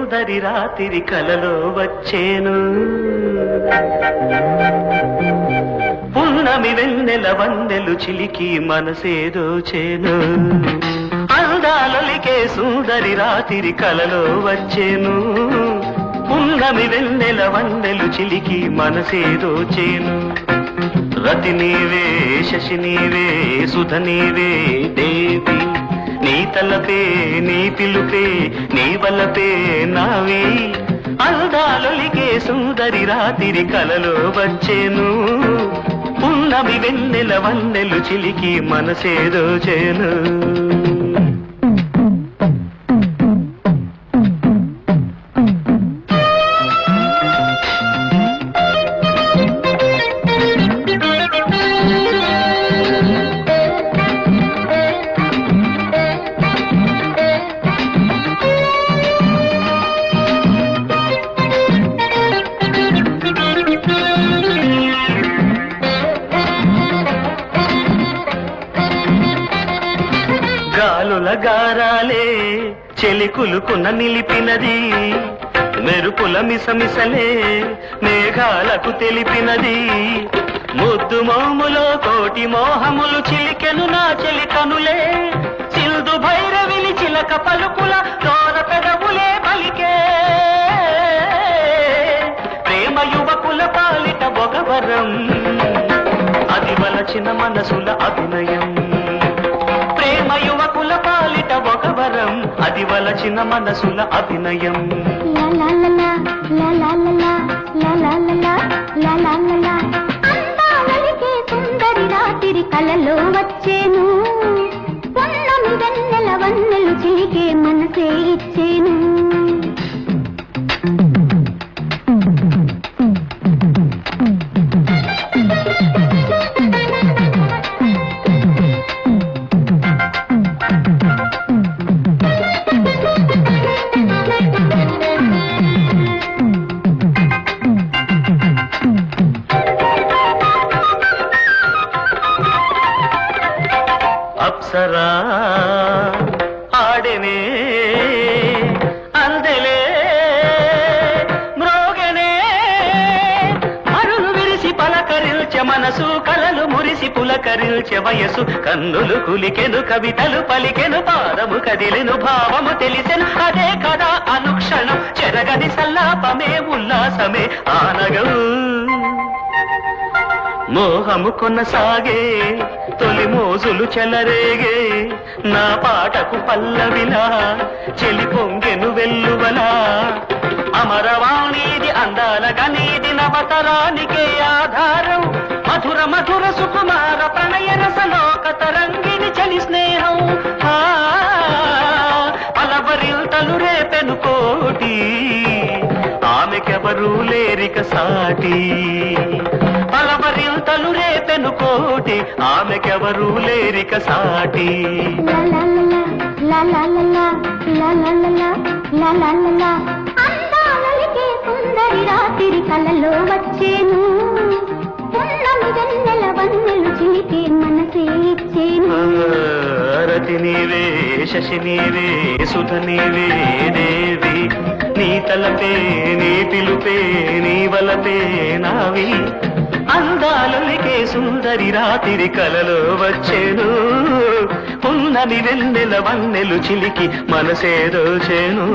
సుందరి రాత్రి కలలో వచ్చేను పున్నమి వెన్నెల వన్నెలు చిలికి మనసేదో చేను అందాలొలికే సుందరి రాత్రి కలలో వచ్చేను పున్నమి వెన్నెల వన్నెలు చిలికి మనసేదో చేను రతి నీవే శశి నీవే సుధ నీవే దేవి నీ తలపే నీ పిలుపే నీ వలపే నావి అందాలొలికే సుందరి రాత్రి కలలో వచ్చేను పున్నమి వెన్నెల వన్నెలు చిలికి మనసేదో చేను గాలుల గారాలే చెలికులుకున్న నిలిపినది మెరుపుల మిసమిసలే మేఘాలకు తెలిపినది ముద్దు మోములో కోటి మోహములు చిలికెను నా చెలి కనులే సిల్దు భైరవిలి చిలక పలుకుల తోర పెదవులే పలికే ప్రేమ యువకుల పాలిట బొగవరం అది వలచిన మనసుల అభినయం ప్రేమ యువకుల పాలిట ఒక వరం అది వలచిన మనసుల అభినయం అందాలొలికే సుందరి రాత్రి కలలో వచ్చేను పున్నమి వెన్నెల వన్నెలు చిలికే మనసే ఇచ్చేను అప్సరా ఆడెనే అందెలే మ్రోగనే మరులు విరిసి పలకరిల్చె మనసు కలలు మురిసి పులకరిల్చె వయసు కన్నులు కులికెను కవితలు పలికెను పాదము కదిలెను భావము తెలిసెను అదే కదా అనుక్షణం చెరగని సల్లాపమే ఉల్లాసమే ఆనగం మోహము కొనసాగే తొలి మోజులు చెలరేగే నా పాటకు పల్లవిలా చెలి పొంగెను వెల్లువలా అమరవాణిది అందాల గనీది నవతరానికే ఆధారం మధుర మధుర సుకుమార ప్రణయ రసలోక తరంగిని చలి స్నేహం పలవరిల్తలు రేపెను కోటి ఆమెకెవరూ లేరిక సాటి పలవరిల్తలు రేపెను కోటి ఆమెకెవరూ లేరిక సాటి అందాలొలికే సుందరి రాత్రి కలలో వచ్చేను పున్నమి వెన్నెల వన్నెలు చిలికే మనసే ఇచ్చేను రతి నీవే శశి నీవే సుధ నీవే దేవి నీ తలపే నీ పిలుపే నీ వలపే నావి అందాలొలికే సుందరి రాత్రి కలలో వచ్చేను పున్నమి వెన్నెల వన్నెలు చిలికి మనసేదో చేను